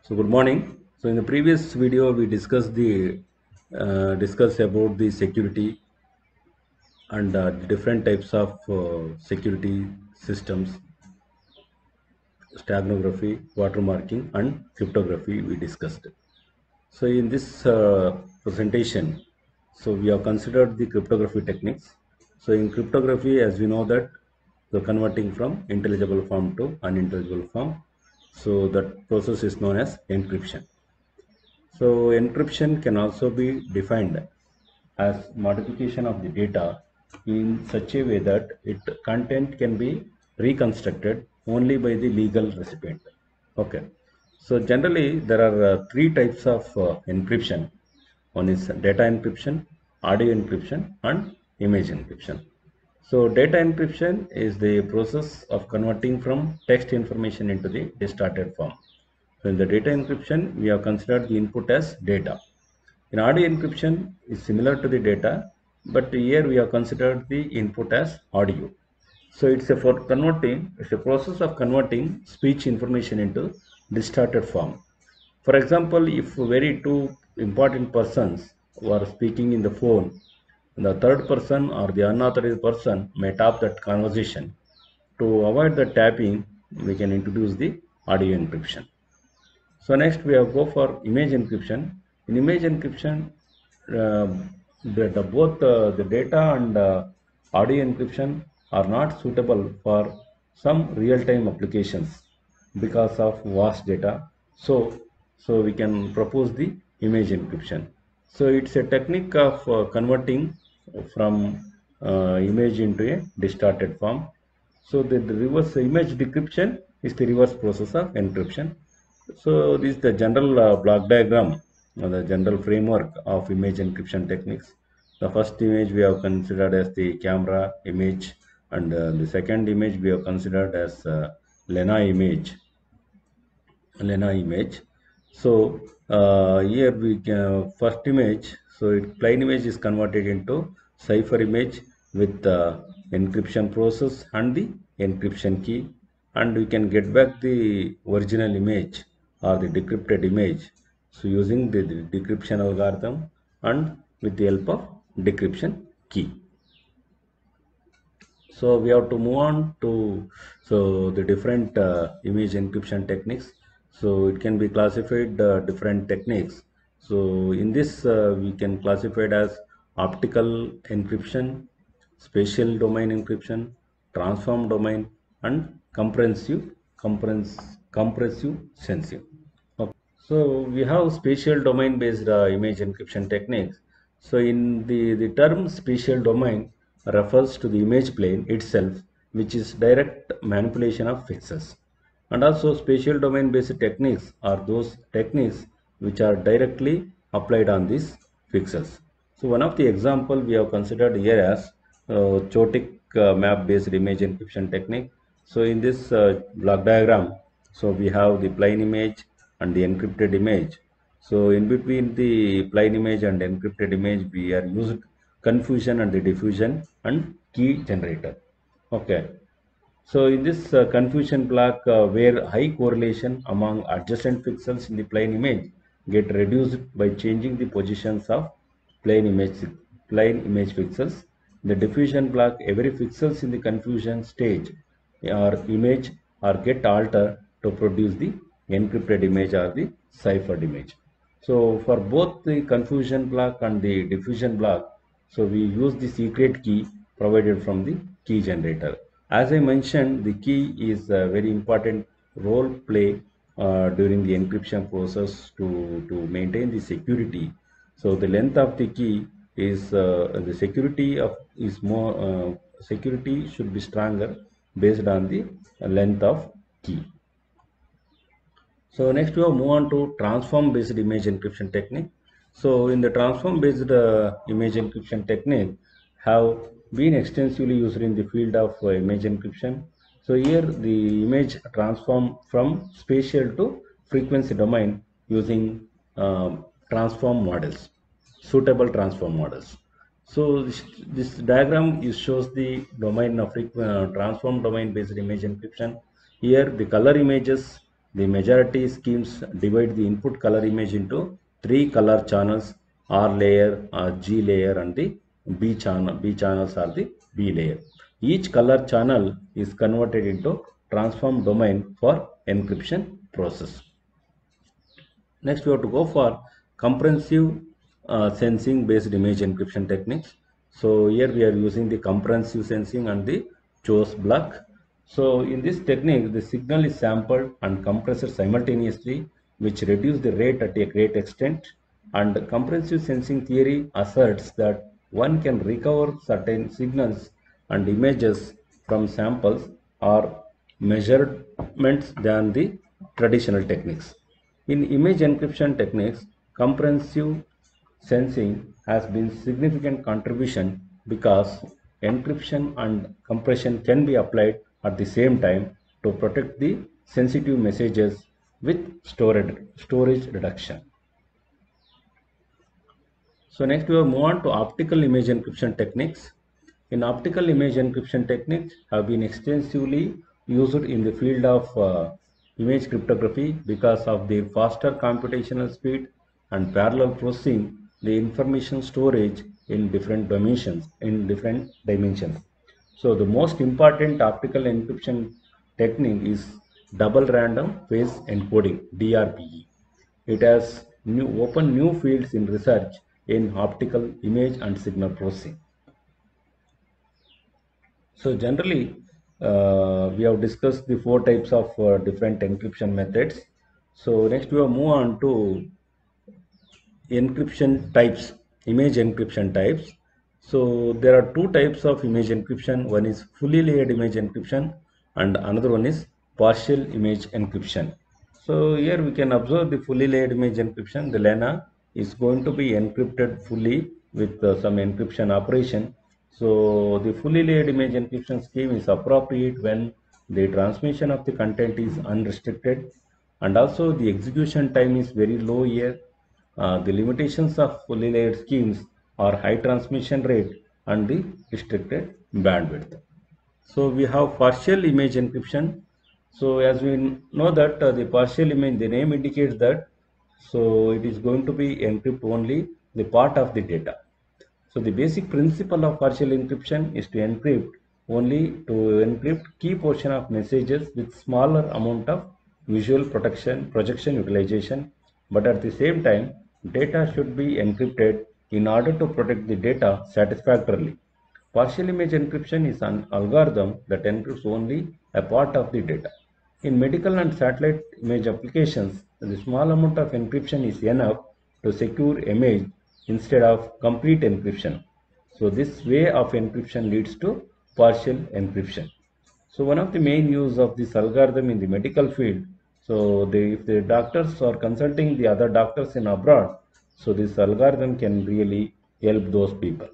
So good morning. So in the previous video we discussed about the security and different types of security systems, steganography, watermarking, and cryptography we discussed. So in this presentation, so we have considered the cryptography techniques. So in cryptography, as we know that the converting from intelligible form to unintelligible form, so that process is known as encryption. So encryption can also be defined as modification of the data in such a way that its content can be reconstructed only by the legal recipient. Okay. So generally there are three types of encryption. One is data encryption, audio encryption, and image encryption. So data encryption is the process of converting from text information into the distorted form. So in the data encryption, we have considered the input as data. In audio encryption is similar to the data, but here we have considered the input as audio. So it's a process of converting speech information into distorted form. For example, if very two important persons were speaking in the phone, the third person or the unauthorized person may tap that conversation. To avoid the tapping, we can introduce the audio encryption. So next we have go for image encryption. In image encryption, uh, both the data and audio encryption are not suitable for some real-time applications because of vast data. So we can propose the image encryption. So it's a technique of converting from image into a distorted form. So the reverse image decryption is the reverse process of encryption. So this is the general block diagram, the general framework of image encryption techniques. The first image we have considered as the camera image, and the second image we have considered as Lena image. Lena image. So here we can, first image. So plain image is converted into cipher image with the encryption process and the encryption key, and we can get back the original image or the decrypted image. So using the decryption algorithm and with the help of decryption key. So we have to move on to the different image encryption techniques. So it can be classified different techniques. So in this we can classify it as optical encryption, spatial domain encryption, transform domain, and compressive sensing. Okay. So we have spatial domain based image encryption techniques. So in the term spatial domain refers to the image plane itself, which is direct manipulation of pixels. And also spatial domain based techniques are those techniques which are directly applied on these pixels. So one of the example we have considered here as Chotic map based image encryption technique. So in this block diagram, so we have the plain image and the encrypted image. So in between the plain image and encrypted image, we are used confusion and the diffusion and key generator. Okay. So in this confusion block, where high correlation among adjacent pixels in the plain image get reduced by changing the positions of plain image pixels. The diffusion block, every pixels in the confusion stage or image or get altered to produce the encrypted image or the ciphered image. So for both the confusion block and the diffusion block, so we use the secret key provided from the key generator. As I mentioned, the key is a very important role play during the encryption process to maintain the security. So the length of the key is the security of is more security should be stronger based on the length of key. So next we will move on to transform based image encryption technique. So in the transform based image encryption technique have been extensively used in the field of image encryption. So here the image transform from spatial to frequency domain using transform models, suitable transform models. So this diagram shows the domain of transform domain based image encryption. Here the color images the majority schemes divide the input color image into three color channels: R layer, G layer, and the B channel. B channels are the B layer. Each color channel is converted into transform domain for encryption process. Next, we have to go for comprehensive sensing based image encryption techniques. So here we are using the comprehensive sensing and the chose block. So in this technique, the signal is sampled and compressed simultaneously, which reduce the rate at a great extent. And comprehensive sensing theory asserts that one can recover certain signals and images from samples or measurements than the traditional techniques. In image encryption techniques, comprehensive sensing has been significant contribution because encryption and compression can be applied at the same time to protect the sensitive messages with storage reduction. So next we will move on to optical image encryption techniques. In optical image encryption techniques have been extensively used in the field of image cryptography because of their faster computational speed and parallel processing the information storage in different dimensions. So the most important optical encryption technique is double random phase encoding, DRPE. It has opened new fields in research in optical image and signal processing. So generally, we have discussed the four types of different encryption methods. So next we will move on to encryption types, image encryption types. So there are two types of image encryption. One is fully layered image encryption and another one is partial image encryption. So here we can observe the fully layered image encryption. The LANA is going to be encrypted fully with some encryption operation. So the fully layered image encryption scheme is appropriate when the transmission of the content is unrestricted and also the execution time is very low here. The limitations of fully layered schemes are high transmission rate and the restricted bandwidth. So we have partial image encryption. So as we know that the partial image, the name indicates that, so it is going to be encrypt only the part of the data. So the basic principle of partial encryption is to encrypt key portion of messages with smaller amount of visual projection utilization, but at the same time data should be encrypted in order to protect the data satisfactorily. Partial image encryption is an algorithm that encrypts only a part of the data. In medical and satellite image applications, the small amount of encryption is enough to secure image instead of complete encryption. So this way of encryption leads to partial encryption. So one of the main use of this algorithm in the medical field, so if the doctors are consulting the other doctors in abroad, so this algorithm can really help those people.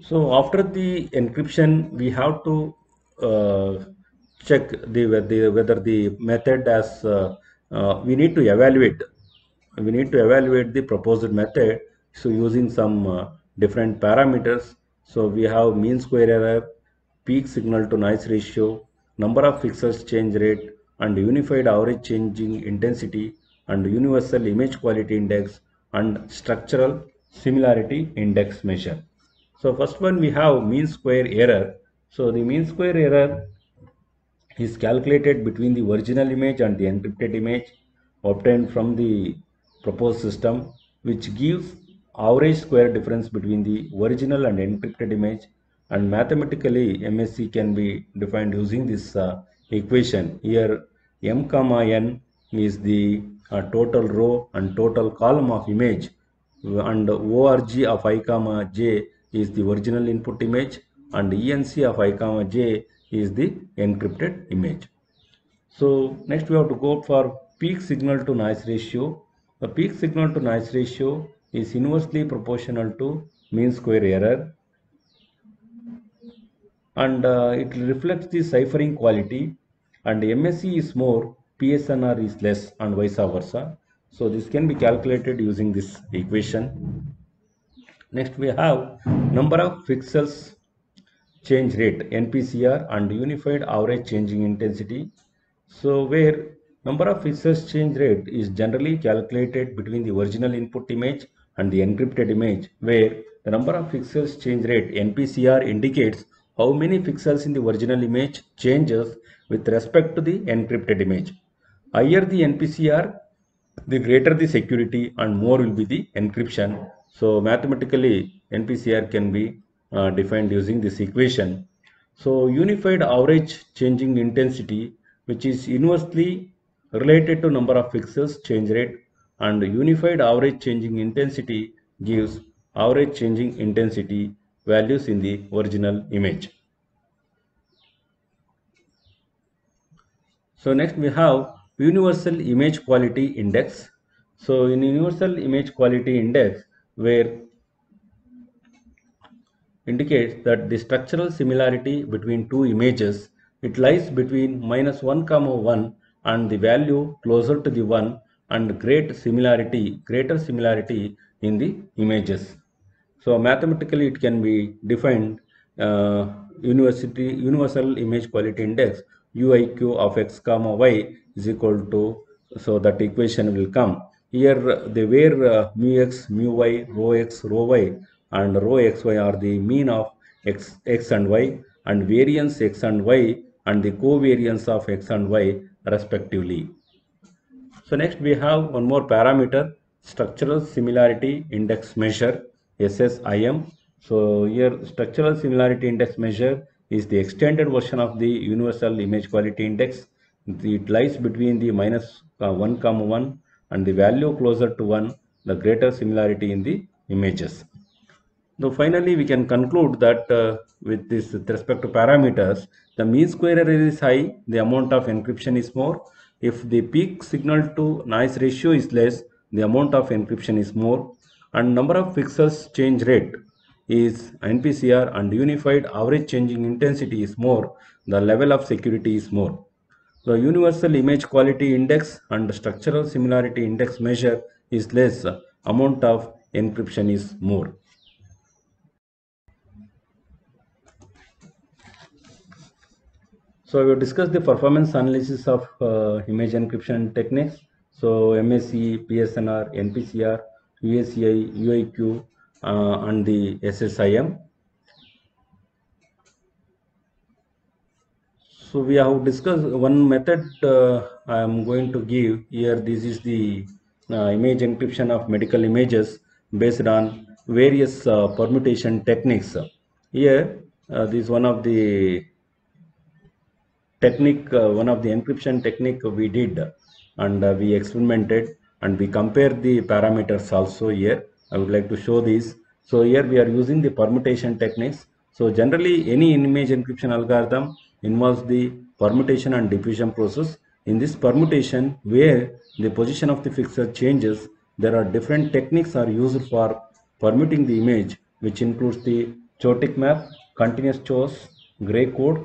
So after the encryption, we have to check whether the method as we need to evaluate. We need to evaluate the proposed method. So using some different parameters. So we have mean square error, peak signal to noise ratio, number of pixels change rate, and unified average changing intensity, and universal image quality index, and structural similarity index measure. So first one we have mean square error. So the mean square error is calculated between the original image and the encrypted image obtained from the proposed system, which gives average square difference between the original and encrypted image. And mathematically MSE can be defined using this equation. Here m comma n is the total row and total column of image, and org of I comma j is the original input image, and enc of I comma j is the encrypted image. So next we have to go for peak signal to noise ratio. The peak signal to noise ratio is inversely proportional to mean square error, and it reflects the ciphering quality, and MSE is more, PSNR is less, and vice versa. So this can be calculated using this equation. Next we have number of pixels change rate, NPCR, and unified average changing intensity. So where number of pixels change rate is generally calculated between the original input image and the encrypted image, where the number of pixels change rate NPCR indicates how many pixels in the original image changes with respect to the encrypted image. Higher the NPCR, the greater the security and more will be the encryption. So mathematically NPCR can be defined using this equation. So unified average changing intensity, which is inversely related to number of pixels change rate, and unified average changing intensity gives average changing intensity values in the original image. So next we have universal image quality index. So in universal image quality index, where indicates that the structural similarity between two images, it lies between -1, 1 and the value closer to the 1 and greater similarity in the images. So mathematically it can be defined universal image quality index UIQ of x comma y is equal to, so that equation will come. Here they where mu x, mu y, rho x, rho y and rho xy are the mean of x and y, and variance x and y and the covariance of x and y respectively. So next we have one more parameter, structural similarity index measure, SSIM. So here structural similarity index measure is the extended version of the universal image quality index. It lies between the -1, 1 and the value closer to 1, the greater similarity in the images. So finally, we can conclude that with respect to parameters, the mean square error is high, the amount of encryption is more. If the peak signal to noise ratio is less, the amount of encryption is more. And number of pixels change rate is NPCR and unified average changing intensity is more, the level of security is more. The universal image quality index and structural similarity index measure is less, amount of encryption is more. So we will discuss the performance analysis of image encryption techniques. So MAC, PSNR, NPCR, UACI, UIQ, and the SSIM. So we have discussed one method I am going to give here. This is the image encryption of medical images based on various permutation techniques. Here, this is one of the technique, one of the encryption technique we did, and we experimented and we compared the parameters also. Here I would like to show this. So here we are using the permutation techniques. So generally any image encryption algorithm involves the permutation and diffusion process. In this permutation, where the position of the fixer changes, there are different techniques are used for permuting the image, which includes the Chotek map, continuous choice, gray code,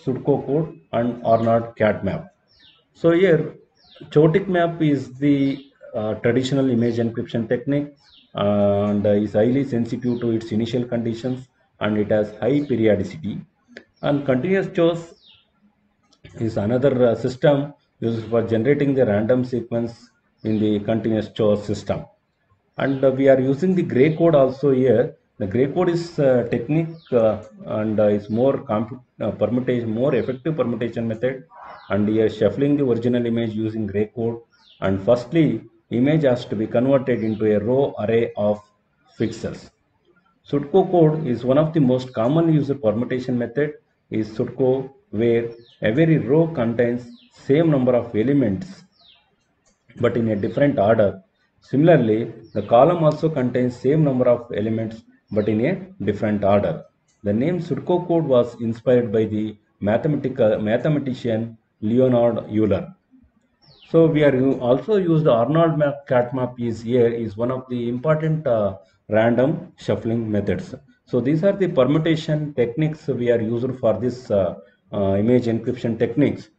Sudco code, and Arnold cat map. So here, Chotek map is the traditional image encryption technique and is highly sensitive to its initial conditions, and it has high periodicity. And continuous choice is another system used for generating the random sequence in the continuous choice system. And we are using the gray code also here. The gray code is technique and is more permutation, more effective permutation method, and here shuffling the original image using gray code. And firstly, image has to be converted into a row array of pixels. Sudco code is one of the most common used permutation method is Sudco, where every row contains same number of elements but in a different order. Similarly, the column also contains same number of elements but in a different order. The name Sudco code was inspired by the mathematician Leonhard Euler. So we are also used Arnold cat map is here is one of the important random shuffling methods. So these are the permutation techniques we are used for this image encryption techniques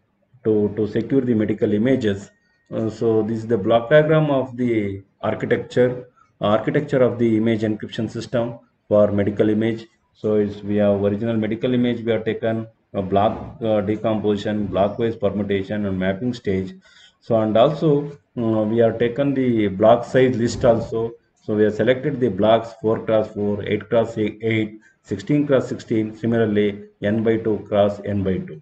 to secure the medical images. So this is the block diagram of the architecture of the image encryption system for medical image. So it's, we have original medical image we have taken, block decomposition, blockwise permutation, and mapping stage. So and also we have taken the block size list also. So we have selected the blocks 4 cross 4, 8 cross 8, 16 cross 16. Similarly, n by 2 cross n by 2.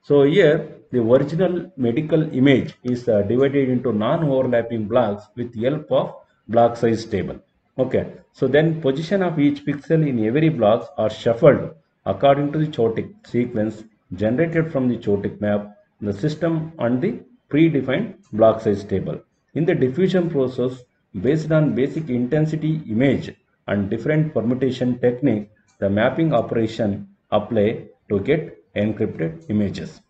So here the original medical image is divided into non-overlapping blocks with help of block size table. Okay, so then position of each pixel in every block are shuffled according to the chaotic sequence generated from the chaotic map, the system and the predefined block size table. In the diffusion process, based on basic intensity image and different permutation technique, the mapping operation apply to get encrypted images.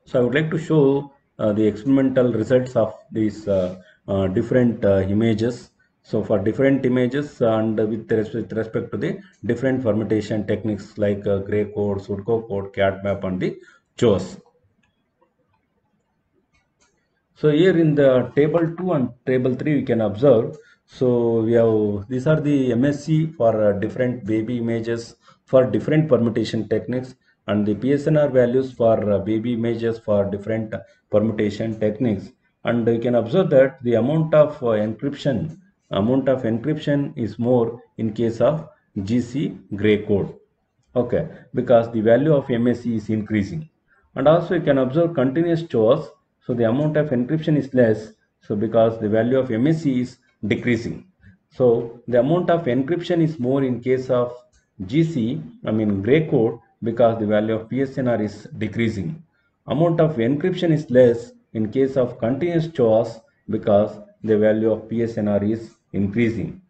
So I would like to show the experimental results of these different images. So for different images and with respect to the different permutation techniques like gray code, Sudco code, CAD map and the CHOS. So here in the table 2 and table 3 we can observe. So we have these are the MSC for different baby images for different permutation techniques and the PSNR values for baby images for different permutation techniques. And you can observe that the amount of encryption is more in case of GC gray code. Okay, because the value of MSC is increasing. And also you can observe continuous chores, so the amount of encryption is less, so because the value of MSC is decreasing. So the amount of encryption is more in case of GC, I mean gray code, because the value of PSNR is decreasing. Amount of encryption is less in case of continuous chores because the value of PSNR is increasing.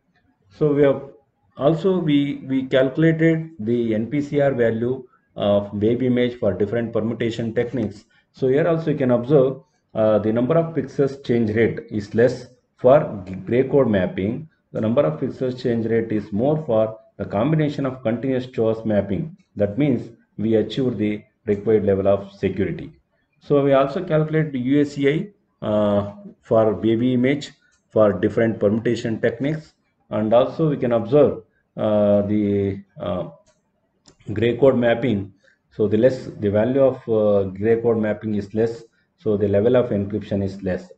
So we calculated the NPCR value of wave image for different permutation techniques. So here also you can observe the number of pixels change rate is less for gray code mapping. The number of pixels change rate is more for the combination of continuous choice mapping. That means we achieve the required level of security. So we also calculate the USCI for baby image for different permutation techniques, and also we can observe the gray code mapping. So the value of gray code mapping is less, so the level of encryption is less.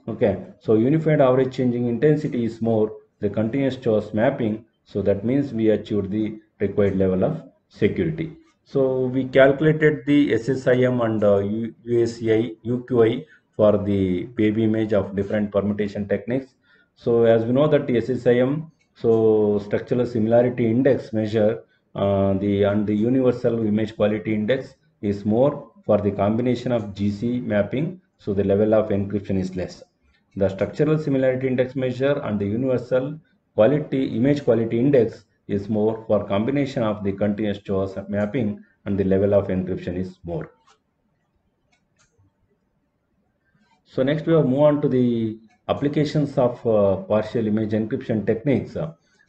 Okay, so unified average changing intensity is more the continuous choice mapping, so that means we achieved the required level of security. So we calculated the SSIM and USCI, UQI for the baby image of different permutation techniques. So as we know that the SSIM, so structural similarity index measure the universal image quality index is more for the combination of GC mapping, so the level of encryption is less. The structural similarity index measure and the universal quality image quality index is more for combination of the continuous choice mapping, and the level of encryption is more. So next we will move on to the applications of partial image encryption techniques.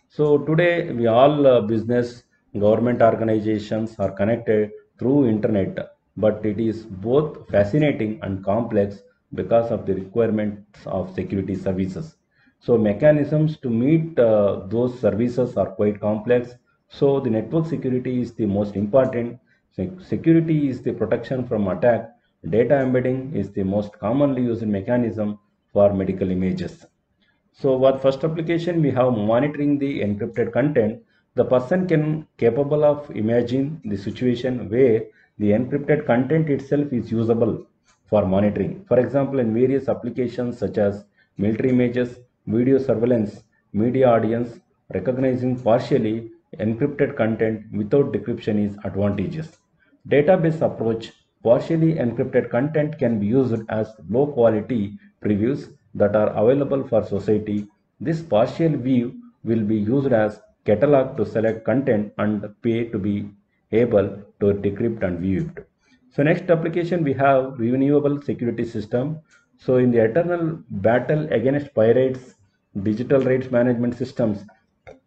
So today we all business government organizations are connected through internet, but it is both fascinating and complex because of the requirements of security services. So mechanisms to meet those services are quite complex. So the network security is the most important. Security is the protection from attack. Data embedding is the most commonly used mechanism for medical images. So what first application we have monitoring the encrypted content. The person can capable of imagine the situation where the encrypted content itself is usable for monitoring. For example, in various applications such as military images, video surveillance, media audience, recognizing partially encrypted content without decryption is advantageous. Database approach, partially encrypted content can be used as low quality previews that are available for society. This partial view will be used as catalog to select content and pay to be able to decrypt and view it. So next application we have renewable security system. So in the eternal battle against pirates, digital rights management systems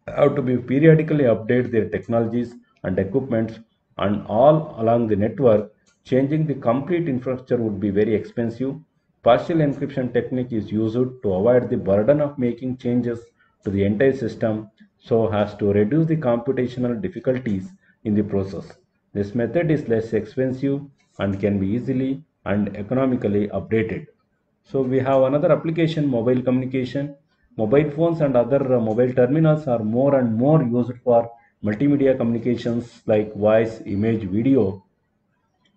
have to be periodically update their technologies and equipment and all along the network. Changing the complete infrastructure would be very expensive. Partial encryption technique is used to avoid the burden of making changes to the entire system, so as to reduce the computational difficulties in the process. This method is less expensive and can be easily and economically updated. So we have another application, mobile communication. Mobile phones and other mobile terminals are more and more used for multimedia communications like voice, image, video,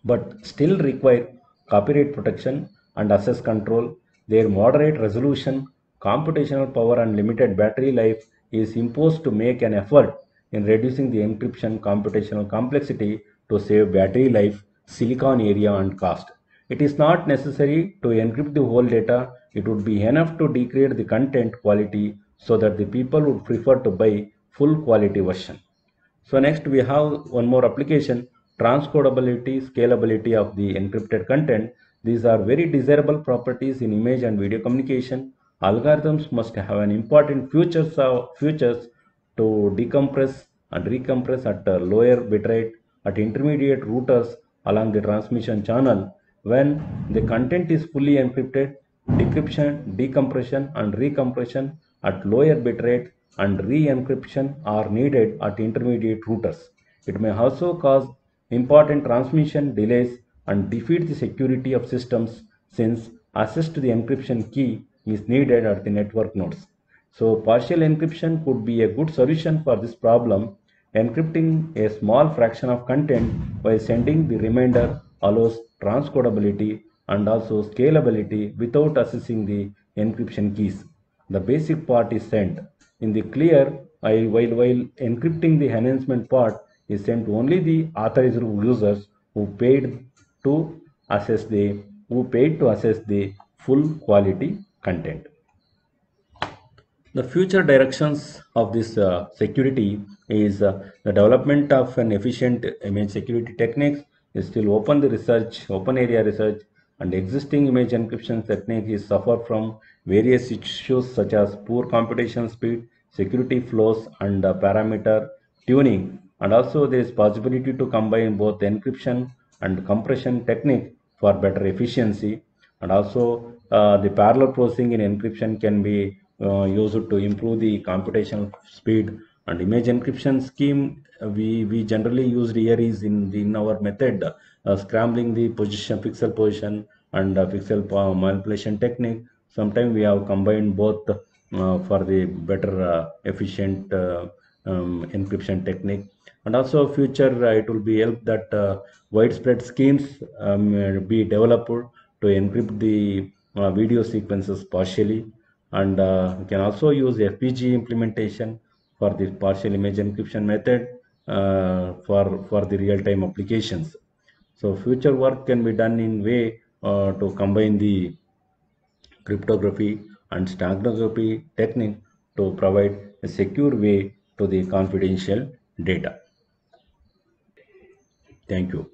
but still require copyright protection and access control. Their moderate resolution, computational power, and limited battery life is imposed to make an effort in reducing the encryption computational complexity to save battery life, silicon area, and cost. It is not necessary to encrypt the whole data. It would be enough to degrade the content quality so that the people would prefer to buy full quality version. So next we have one more application, transcodability, scalability of the encrypted content. These are very desirable properties in image and video communication. Algorithms must have an important features to decompress and recompress at a lower bitrate at intermediate routers along the transmission channel. When the content is fully encrypted, decryption, decompression, and recompression at lower bitrate and re-encryption are needed at intermediate routers. It may also cause important transmission delays and defeat the security of systems since access to the encryption key is needed at the network nodes. So partial encryption could be a good solution for this problem. Encrypting a small fraction of content while sending the remainder allows transcodability and also scalability without accessing the encryption keys. The basic part is sent in the clear, while encrypting the enhancement part is sent to only the authorized users who paid to access the full quality content. The future directions of this security is the development of an efficient image security techniques is still open area research, and existing image encryption technique is suffer from various issues such as poor computation speed, security flows, and parameter tuning. And also there is possibility to combine both encryption and compression technique for better efficiency. And also the parallel processing in encryption can be used to improve the computational speed. And image encryption scheme we generally used here is in our method scrambling the pixel position and pixel manipulation technique. Sometimes we have combined both for the better efficient encryption technique. And also future it will be help that widespread schemes be developed to encrypt the video sequences partially. And we can also use FPGA implementation for the partial image encryption method for the real-time applications. So future work can be done in way to combine the cryptography and steganography technique to provide a secure way to the confidential data. Thank you.